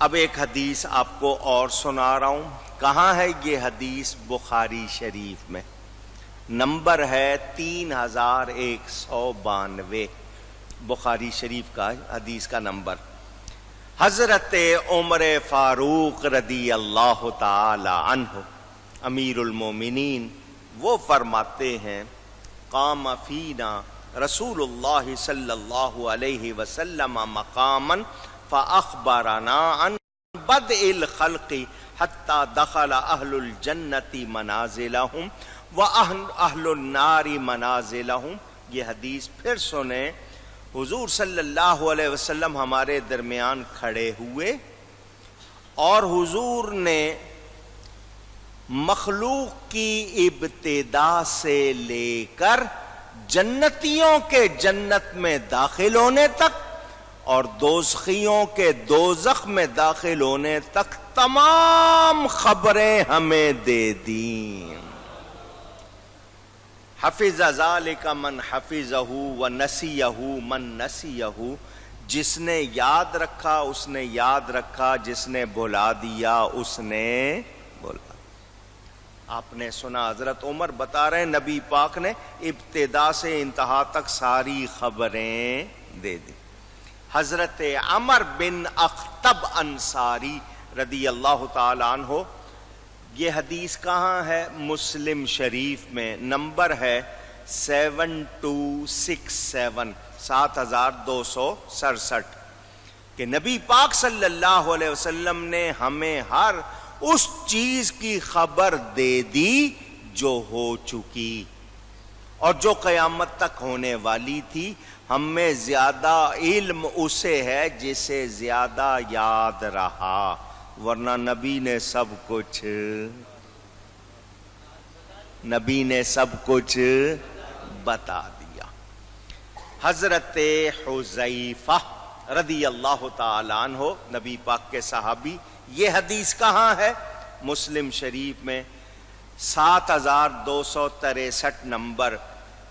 اب ایک حدیث آپ کو اور سنا رہا ہوں. کہاں ہے یہ حدیث؟ بخاری شریف میں. نمبر ہے 3192 بخاری شریف کا حدیث کا نمبر. حضرت عمر فاروق رضی اللہ تعالی عنہ امیر المومنین وہ فرماتے ہیں قام فینا رسول اللہ صلی اللہ علیہ وسلم مقاما فاخبرنا عن بدء الخلق حتى دخل اہل الجنت منازلہم واہل النار منازلہم. یہ حدیث پھر سنیں. حضور صلی اللہ علیہ وسلم ہمارے درمیان کھڑے ہوئے اور حضور نے مخلوق کی ابتدا سے لے کر جنتیوں کے جنت میں داخل ہونے تک اور دوزخیوں کے دوزخ میں داخل ہونے تک تمام خبریں ہمیں دے دیں. حفظ ذالک من حفظہ ونسیہ من نسیہ. جس نے یاد رکھا اس نے یاد رکھا، جس نے بھلا دیا اس نے بھلا. آپ نے سنا حضرت عمر بتا رہے ہیں نبی پاک نے ابتدا سے انتہا تک ساری خبریں دے دی. حضرت عمر بن اخطب انصاری رضی اللہ تعالی عنہ، یہ حدیث کہاں ہے؟ مسلم شریف میں. نمبر ہے 7267 7267 کہ نبی پاک صلی اللہ علیہ وسلم نے ہمیں ہر اس چیز کی خبر دے دی جو ہو چکی اور جو قیامت تک ہونے والی تھی. ہم میں زیادہ علم اسے ہے جسے زیادہ یاد رہا، ورنہ نبی نے سب کچھ بتا دیا. حضرت حذیفہ رضی اللہ تعالی عنہ نبی پاک کے صحابی، یہ حدیث کہاں ہے؟ مسلم شریف میں 7263 نمبر.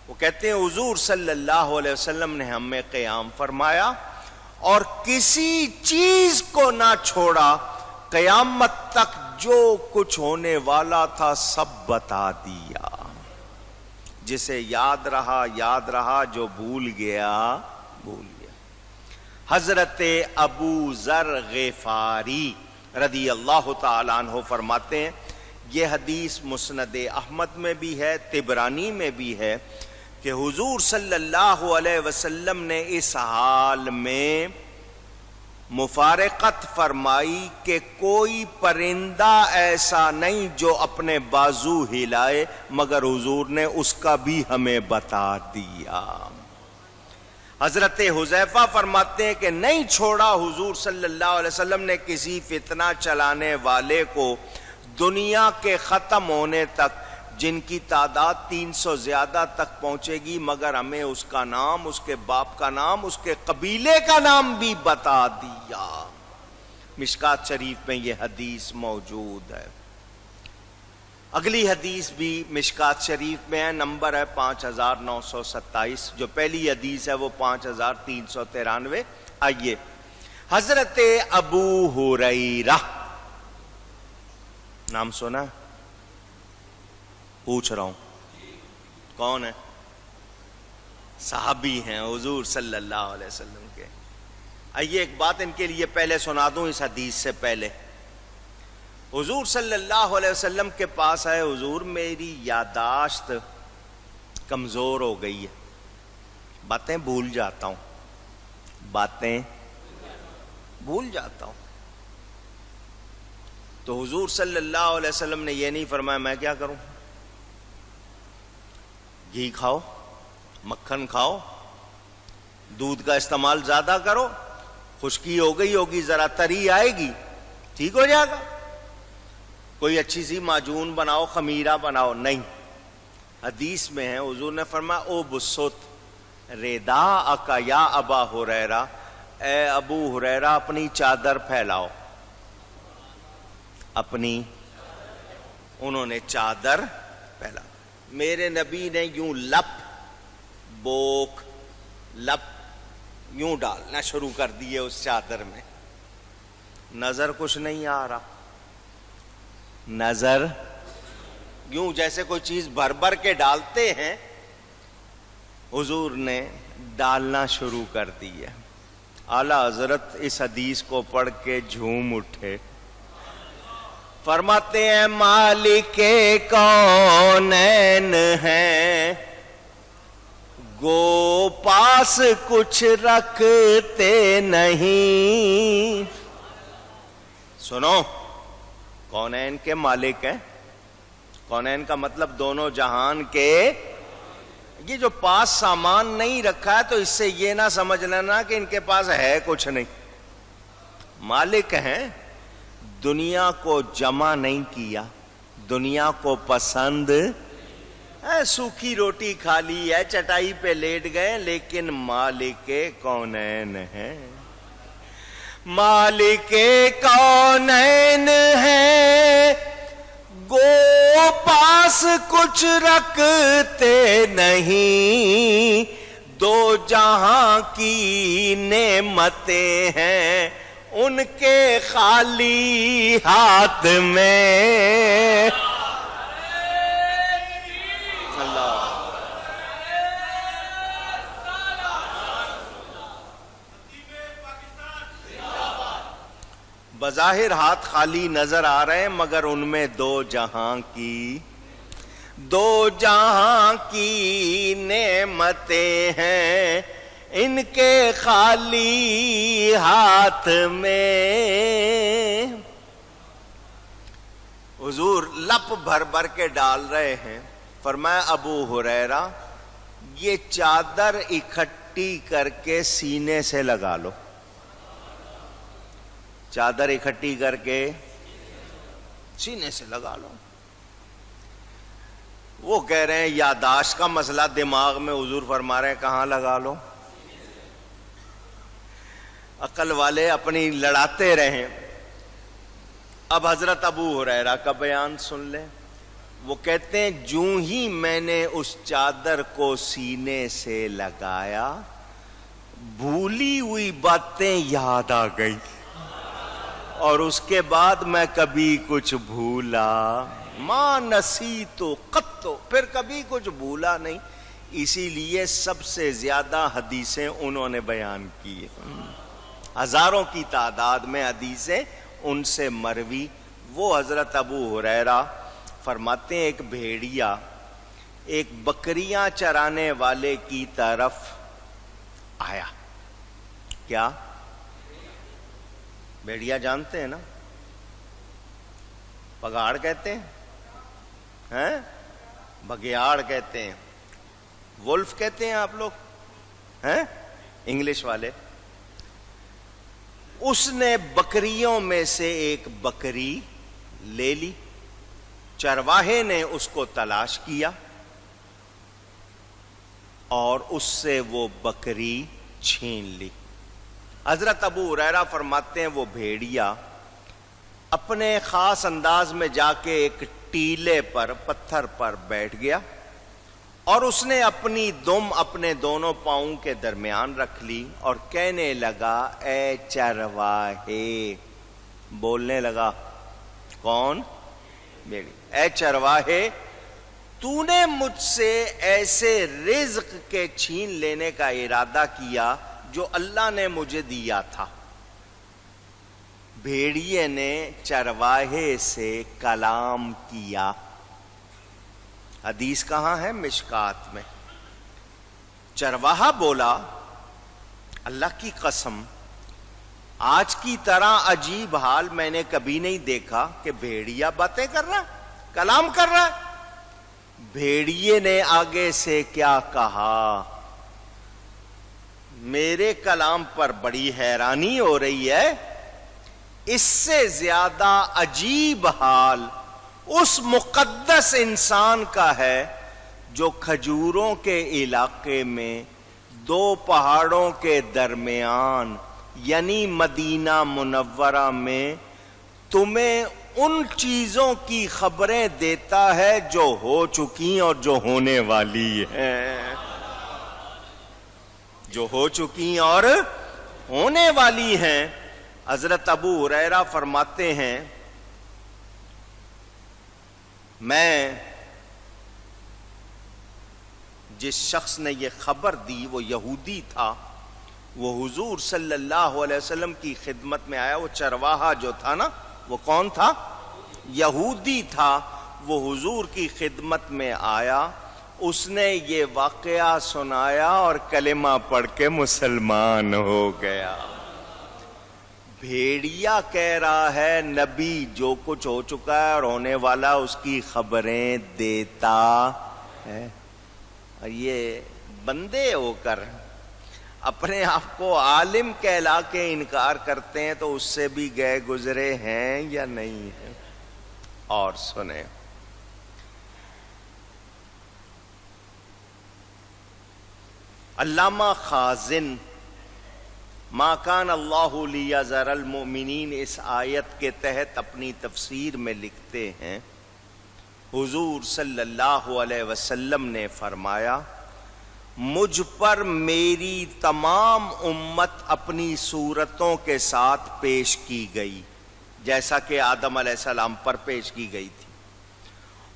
وہ کہتے ہیں حضور صلی اللہ علیہ وسلم نے ہمیں قیام فرمایا اور کسی چیز کو نہ چھوڑا، قیامت تک جو کچھ ہونے والا تھا سب بتا دیا. جسے یاد رہا، جو بھول گیا بھول گیا. حضرت ابو ذر غفاری رضی اللہ تعالی عنہ فرماتے ہیں، یہ حدیث مسند احمد میں بھی ہے، طبرانی میں بھی ہے کہ حضور صلی اللہ علیہ وسلم نے اس حال میں مفارقت فرمائی کہ کوئی پرندہ ایسا نہیں جو اپنے بازو ہلائے مگر حضور نے اس کا بھی ہمیں بتا دیا. حضرت حذیفہ فرماتے ہیں کہ نہیں چھوڑا حضور صلی اللہ علیہ وسلم نے کسی فتنہ چلانے والے کو دنیا کے ختم ہونے تک، جن کی تعداد 300 زیادہ تک پہنچے گی، مگر ہمیں اس کا نام، اس کے باپ کا نام، اس کے قبیلے کا نام بھی بتا دیا. مشکات شریف میں یہ حدیث موجود ہے. اگلی حدیث بھی مشکات شریف میں ہے. نمبر ہے 5927. جو پہلی حدیث ہے وہ 5393. آئیے. حضرت ابو ہریرہ نام سنا؟ پوچھ رہا ہوں کون ہے؟ صحابی ہیں حضور صلی اللہ علیہ وسلم کے. آئیے ایک بات ان کے لیے پہلے سنا دوں اس حدیث سے پہلے. حضور صلی اللہ علیہ وسلم کے پاس آئے، حضور میری یادداشت کمزور ہو گئی ہے، باتیں بھول جاتا ہوں. تو حضور صلی اللہ علیہ وسلم نے یہ نہیں فرمایا میں کیا کروں، گھی کھاؤ، مکھن کھاؤ، دودھ کا استعمال زیادہ کرو، خشکی ہو گئی ہوگی ذرا تری آئے گی ٹھیک ہو جائے گا، کوئی اچھی سی معجون بناؤ، خمیرہ بناؤ. نہیں، حدیث میں ہے حضور نے فرمایا او بسط رداءک یا ابا ہریرہ، اے ابو ہریرہ اپنی چادر پھیلاؤ. انہوں نے چادر پھیلا. میرے نبی نے یوں لپ یوں ڈالنا شروع کر دیے اس چادر میں. نظر کچھ نہیں آ رہا، نظر یوں جیسے کوئی چیز بھر بھر کے ڈالتے ہیں، حضور نے ڈالنا شروع کر دی ہے۔ اعلیٰ حضرت اس حدیث کو پڑھ کے جھوم اٹھے، فرماتے ہیں مالک کونین ہیں، گو پاس کچھ رکھتے نہیں۔ سنو، کونین کے مالک ہیں، کونین کا مطلب دونوں جہان کے۔ یہ جو پاس سامان نہیں رکھا ہے تو اس سے یہ نہ سمجھ لینا کہ ان کے پاس ہے کچھ نہیں، مالک ہیں۔ دنیا کو جمع نہیں کیا، دنیا کو پسند، سوکھی روٹی کھا لی ہے، چٹائی پہ لیٹ گئے، لیکن مالک کونین ہیں، مالک کونین ہیں، گو پاس کچھ رکھتے نہیں، دو جہاں کی نعمتیں ہیں ان کے خالی ہاتھ میں۔ بظاہر ہاتھ خالی نظر آ رہے ہیں، مگر ان میں دو جہاں کی نعمتیں ہیں ان کے خالی ہاتھ میں۔ حضور لپ بھر بھر کے ڈال رہے ہیں، فرمایا ابو ہریرہ یہ چادر اکٹھی کر کے سینے سے لگا لو، چادر اکٹھی کر کے سینے سے لگا لو۔ وہ کہہ رہے ہیں یاداشت کا مسئلہ دماغ میں، حضور فرما رہے ہیں کہاں لگا لو؟ عقل والے اپنی لڑاتے رہیں۔ اب حضرت ابو ہریرہ کا بیان سن لیں، وہ کہتے ہیں جوں ہی میں نے اس چادر کو سینے سے لگایا، بھولی ہوئی باتیں یاد آ گئی، اور اس کے بعد میں کبھی کچھ بھولا، ما نسیت قط، پھر کبھی کچھ بھولا نہیں۔ اسی لیے سب سے زیادہ حدیثیں انہوں نے بیان کی، ہزاروں کی تعداد میں حدیثیں ان سے مروی۔ وہ حضرت ابو ہریرہ فرماتے ہیں ایک بھیڑیا ایک بکریاں چرانے والے کی طرف آیا۔ کیا؟ بھیڑیا جانتے ہیں نا، پگاڑ کہتے ہیں، بگیاڑ کہتے ہیں، وولف کہتے ہیں آپ لوگ ہیں انگلش والے۔ اس نے بکریوں میں سے ایک بکری لے لی، چرواہے نے اس کو تلاش کیا اور اس سے وہ بکری چھین لی۔ حضرت ابو ہریرہ فرماتے ہیں وہ بھیڑیا اپنے خاص انداز میں جا کے ایک ٹیلے پر، پتھر پر بیٹھ گیا، اور اس نے اپنی دم اپنے دونوں پاؤں کے درمیان رکھ لی اور کہنے لگا اے چرواہے، بولنے لگا، کون؟ بھیڑیا، اے چرواہے، تو نے مجھ سے ایسے رزق کے چھین لینے کا ارادہ کیا جو اللہ نے مجھے دیا تھا۔ بھیڑیے نے چرواہے سے کلام کیا۔ حدیث کہاں ہے؟ مشکات میں۔ چرواہا بولا اللہ کی قسم آج کی طرح عجیب حال میں نے کبھی نہیں دیکھا کہ بھیڑیا باتیں کر رہا، کلام کر رہا ہے۔ بھیڑیے نے آگے سے کیا کہا؟ میرے کلام پر بڑی حیرانی ہو رہی ہے، اس سے زیادہ عجیب حال اس مقدس انسان کا ہے جو کھجوروں کے علاقے میں دو پہاڑوں کے درمیان یعنی مدینہ منورہ میں تمہیں ان چیزوں کی خبریں دیتا ہے جو ہو چکی اور جو ہونے والی ہیں، جو ہو چکی اور ہونے والی ہیں۔ حضرت ابو ہریرہ فرماتے ہیں میں جس شخص نے یہ خبر دی وہ یہودی تھا، وہ حضور صلی اللہ علیہ وسلم کی خدمت میں آیا. وہ چرواہا جو تھا نا، وہ کون تھا؟ یہودی تھا. وہ حضور کی خدمت میں آیا، اس نے یہ واقعہ سنایا اور کلمہ پڑھ کے مسلمان ہو گیا. بھیڑیا کہہ رہا ہے نبی جو کچھ ہو چکا ہے اور ہونے والا اس کی خبریں دیتا ہے، اور یہ بندے ہو کر اپنے آپ کو عالم کہلا کے انکار کرتے ہیں، تو اس سے بھی گئے گزرے ہیں یا نہیں ہیں؟ اور سنیں، علامہ خازن ما کان اللہ لیذر المؤمنین اس آیت کے تحت اپنی تفسیر میں لکھتے ہیں حضور صلی اللہ علیہ وسلم نے فرمایا مجھ پر میری تمام امت اپنی صورتوں کے ساتھ پیش کی گئی، جیسا کہ آدم علیہ السلام پر پیش کی گئی تھی،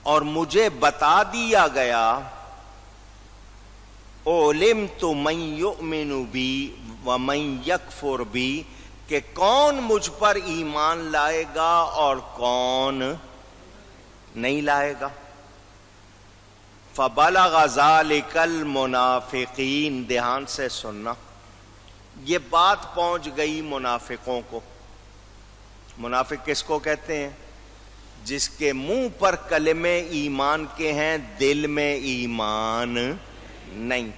اور مجھے بتا دیا گیا علمت من یؤمن بی ومن یکفر بی، کہ کون مجھ پر ایمان لائے گا اور کون نہیں لائے گا. فبلغ ذلک المنافقین، دھیان سے سننا، یہ بات پہنچ گئی منافقوں کو. منافق کس کو کہتے ہیں؟ جس کے منہ پر کلمے ایمان کے ہیں، دل میں ایمان نہیں.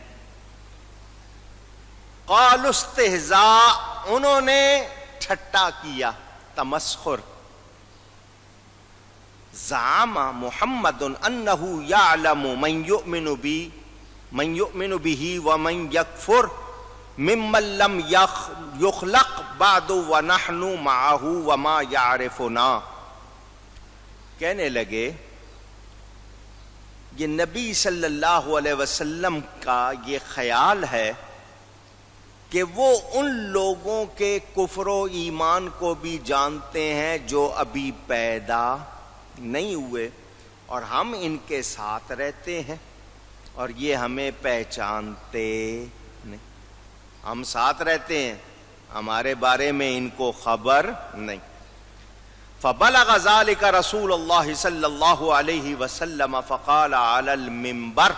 قالوا استہزاء، انہوں نے ٹھٹا کیا، تمسخر. زعم محمد انہ یعلم من یؤمن به ومن یکفر ممن لم یخلق بعد ونحن معه وما یعرفنا. کہنے لگے یہ نبی صلی اللہ علیہ وسلم کا یہ خیال ہے کہ وہ ان لوگوں کے کفر و ایمان کو بھی جانتے ہیں جو ابھی پیدا نہیں ہوئے، اور ہم ان کے ساتھ رہتے ہیں اور یہ ہمیں پہچانتے نہیں. ہم ساتھ رہتے ہیں، ہمارے بارے میں ان کو خبر نہیں. فبلغ ذلك رسول اللہ صلی اللہ علیہ وسلم فقال علی المنبر،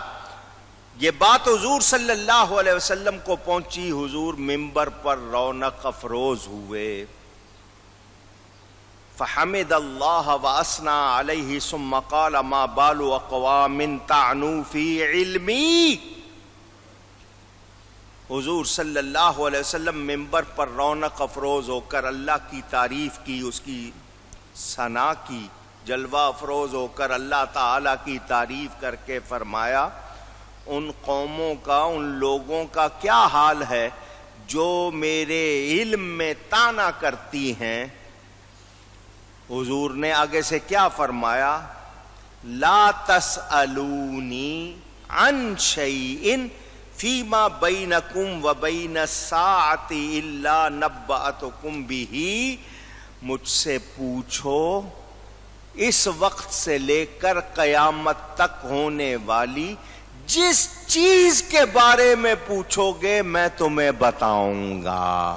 یہ بات حضور صلی اللہ علیہ وسلم کو پہنچی، حضور منبر پر رونق افروز ہوئے. فحمد اللہ واثنى علیہ ثم قال ما بال اقوام طعنوا فی علمی. حضور صلی اللہ علیہ وسلم منبر پر رونق افروز ہو کر اللہ کی تعریف کی، اس کی ثنا کی، جلوہ افروز ہو کر اللہ تعالی کی تعریف کر کے فرمایا ان قوموں کا، ان لوگوں کا کیا حال ہے جو میرے علم میں طعنہ کرتی ہیں. حضور نے آگے سے کیا فرمایا؟ لا تسألونی عن شیء فیما بینکم وبین الساعۃ الا نبأتکم بہ، مجھ سے پوچھو اس وقت سے لے کر قیامت تک ہونے والی جس چیز کے بارے میں پوچھو گے میں تمہیں بتاؤں گا.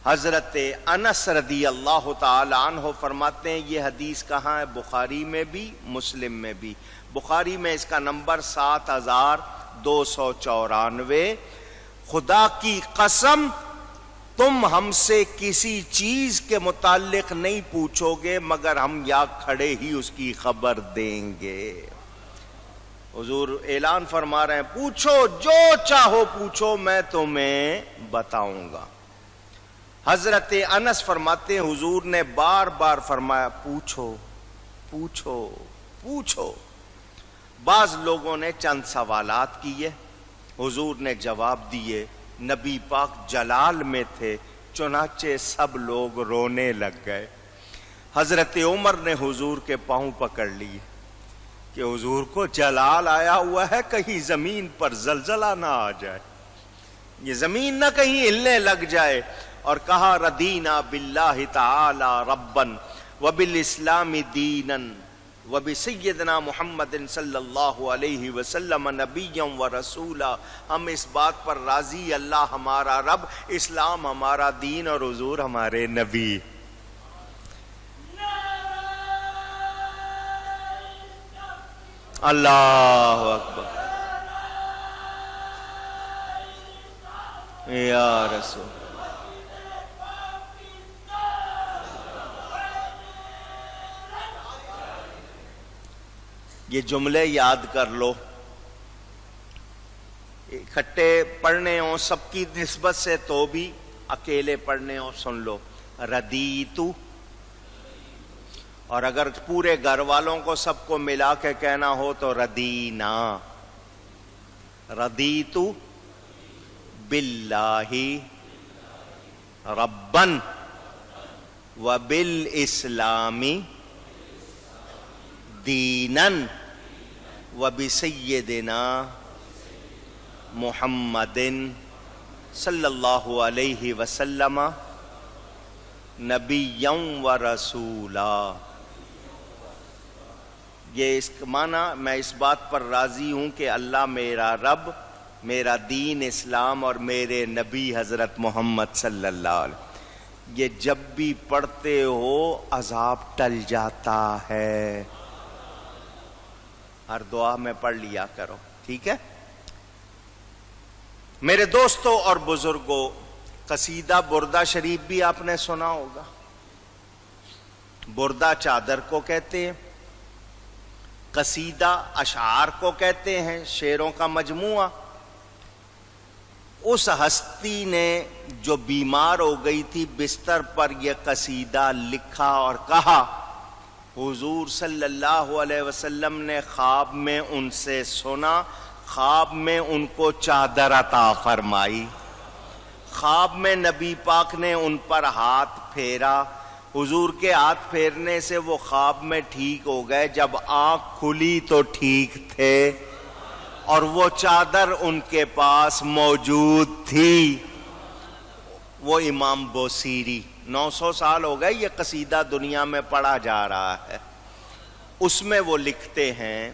حضرت انس رضی اللہ تعالی عنہ فرماتے ہیں یہ حدیث کہاں ہے؟ بخاری میں بھی، مسلم میں بھی. بخاری میں اس کا نمبر 7294. خدا کی قسم تم ہم سے کسی چیز کے متعلق نہیں پوچھو گے مگر ہم یا کھڑے ہی اس کی خبر دیں گے. حضور اعلان فرما رہے ہیں پوچھو جو چاہو پوچھو میں تمہیں بتاؤں گا. حضرت انس فرماتے ہیں حضور نے بار بار فرمایا پوچھو پوچھو پوچھو. بعض لوگوں نے چند سوالات کیے، حضور نے جواب دیے. نبی پاک جلال میں تھے، چنانچہ سب لوگ رونے لگ گئے. حضرت عمر نے حضور کے پاؤں پکڑ لیے کہ حضور کو جلال آیا ہوا ہے، کہیں زمین پر زلزلہ نہ آ جائے، یہ زمین نہ کہیں ہلنے لگ جائے. اور کہا ردینا باللہ تعالی ربن وبالاسلام دینا وبسیدنا محمد صلی اللہ علیہ وسلم نبیا ورسولا. ہم اس بات پر راضی اللہ ہمارا رب، اسلام ہمارا دین اور حضور ہمارے نبی. اللہ اکبر یا رسول. یہ جملے یاد کر لو، اکٹھے پڑھنے ہوں سب کی نسبت سے تو بھی، اکیلے پڑھنے ہوں سن لو. ردیتو، اور اگر پورے گھر والوں کو سب کو ملا کے کہنا ہو تو ردینا. ردیتو باللہ ربن وبالاسلام دینن وبسیدنا محمد صلی اللہ علیہ وسلم نبیا ورسولا. یہ اس کا معنی، میں اس بات پر راضی ہوں کہ اللہ میرا رب، میرا دین اسلام اور میرے نبی حضرت محمد صلی اللہ علیہ وسلم. یہ جب بھی پڑھتے ہو عذاب ٹل جاتا ہے. ہر دعا میں پڑھ لیا کرو، ٹھیک ہے؟ میرے دوستوں اور بزرگوں، قصیدہ بردہ شریف بھی آپ نے سنا ہوگا. بردہ چادر کو کہتے ہیں، قصیدہ اشعار کو کہتے ہیں، شعروں کا مجموعہ. اس ہستی نے جو بیمار ہو گئی تھی بستر پر یہ قصیدہ لکھا اور کہا. حضور صلی اللہ علیہ وسلم نے خواب میں ان سے سنا، خواب میں ان کو چادر عطا فرمائی. خواب میں نبی پاک نے ان پر ہاتھ پھیرا. حضور کے ہاتھ پھیرنے سے وہ خواب میں ٹھیک ہو گئے. جب آنکھ کھلی تو ٹھیک تھے اور وہ چادر ان کے پاس موجود تھی. وہ امام بوصیری، 900 سال ہو گئے یہ قصیدہ دنیا میں پڑھا جا رہا ہے. اس میں وہ لکھتے ہیں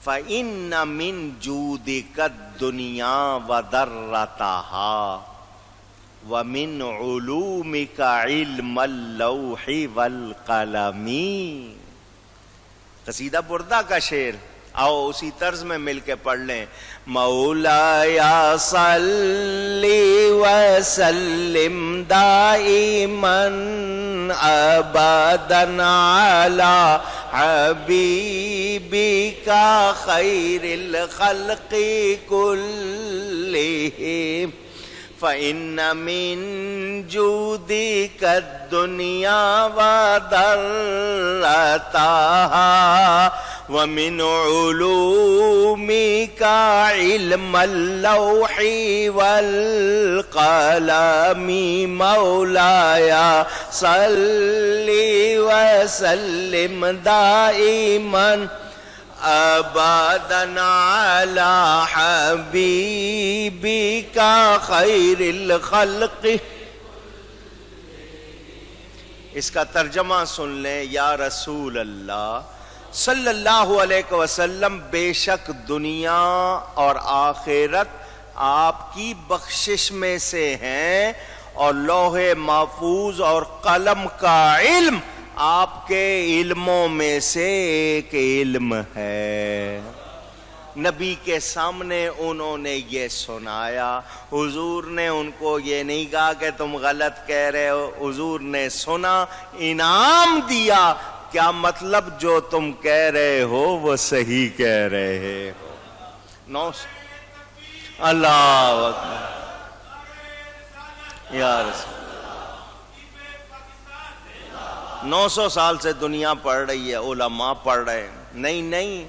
فَإِنَّ مِن جُودِكَ الدُّنْيَا وَذَرَّتَهَا وَمِنْ عُلُومِكَ عِلْمَ اللَّوْحِ وَالْقَلَمِ. قصیدہ بردہ کا شعر، آؤ اسی طرز میں مل کے پڑھ لیں. مولایا صلی وسلم دائما ابدا علی حبیبک خیر الخلق کلہم فإن من جودك الدنيا وضرتها ومن علومك علم اللوح والقلم مولاي صل وسلم دائما ابدا علی حبیبک خیر الخلق. اس کا ترجمہ سن لیں. یا رسول اللہ صلی اللہ علیہ وسلم، بے شک دنیا اور آخرت آپ کی بخشش میں سے ہیں اور لوح محفوظ اور قلم کا علم آپ کے علموں میں سے ایک علم ہے. نبی کے سامنے انہوں نے یہ سنایا. حضور نے ان کو یہ نہیں کہا کہ تم غلط کہہ رہے ہو، حضور نے سنا، انعام دیا. کیا مطلب؟ جو تم کہہ رہے ہو وہ صحیح کہہ رہے ہو. اللہ اکبر یا رسول. 900 سال سے دنیا پڑھ رہی ہے، علماء پڑھ رہے ہیں. نہیں،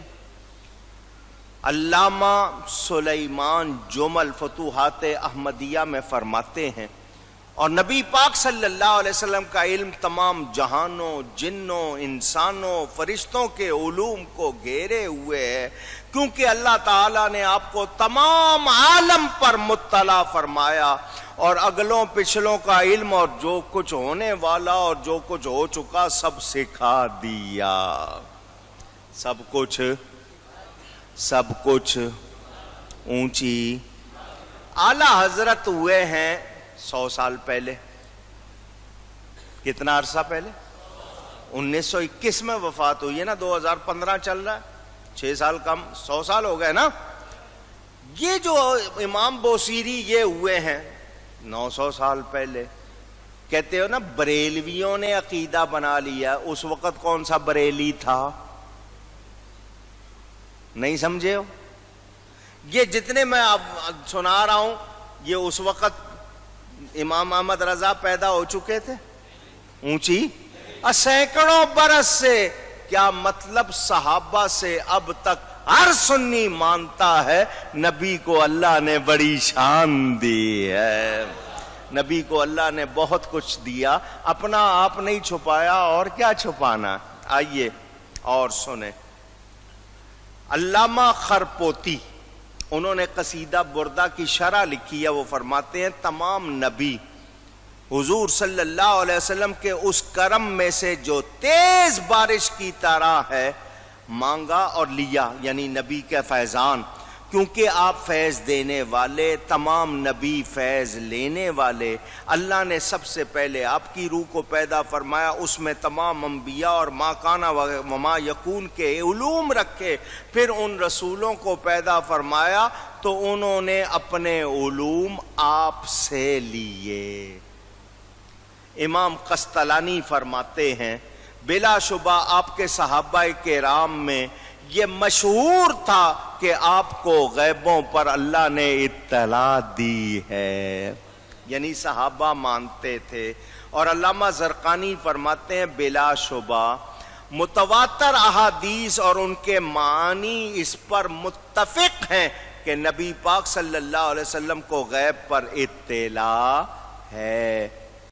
علامہ سلیمان جمل فتوحات احمدیہ میں فرماتے ہیں، اور نبی پاک صلی اللہ علیہ وسلم کا علم تمام جہانوں، جنوں، انسانوں، فرشتوں کے علوم کو گھیرے ہوئے ہے، کیونکہ اللہ تعالیٰ نے آپ کو تمام عالم پر مطلع فرمایا اور اگلوں پچھلوں کا علم اور جو کچھ ہونے والا اور جو کچھ ہو چکا سب سکھا دیا. سب کچھ اونچی. اعلی حضرت ہوئے ہیں 100 سال پہلے. کتنا عرصہ پہلے؟ 1921 میں وفات ہوئی ہے نا, 2015 چل رہا ہے, 6 سال کم, 100 سال ہو گئے نا. یہ جو امام بوصیری یہ ہوئے ہیں 900 سال پہلے. کہتے ہو نا بریلویوں نے عقیدہ بنا لیا. اس وقت کون سا بریلی تھا؟ نہیں سمجھے ہو؟ یہ جتنے میں اب سنا رہا ہوں یہ اس وقت امام احمد رضا پیدا ہو چکے تھے. اونچی سینکڑوں برس سے, کیا مطلب صحابہ سے اب تک ہر سنی مانتا ہے نبی کو اللہ نے بڑی شان دی ہے. نبی کو اللہ نے بہت کچھ دیا, اپنا آپ نہیں چھپایا, اور کیا چھپانا. آئیے اور سنیں. علامہ خرپوتی انہوں نے قصیدہ بردہ کی شرح لکھی ہے. وہ فرماتے ہیں تمام نبی حضور صلی اللہ علیہ وسلم کے اس کرم میں سے جو تیز بارش کی طرح ہے مانگا اور لیا, یعنی نبی کے فیضان. کیونکہ آپ فیض دینے والے, تمام نبی فیض لینے والے. اللہ نے سب سے پہلے آپ کی روح کو پیدا فرمایا, اس میں تمام انبیاء اور ما کانا و ما یکون کے علوم رکھے. پھر ان رسولوں کو پیدا فرمایا تو انہوں نے اپنے علوم آپ سے لیے. امام قسطلانی فرماتے ہیں بلا شبہ آپ کے صحابہ کرام میں یہ مشہور تھا کہ آپ کو غیبوں پر اللہ نے اطلاع دی ہے, یعنی صحابہ مانتے تھے. اور علامہ زرقانی فرماتے ہیں بلا شبہ متواتر احادیث اور ان کے معنی اس پر متفق ہیں کہ نبی پاک صلی اللہ علیہ وسلم کو غیب پر اطلاع ہے.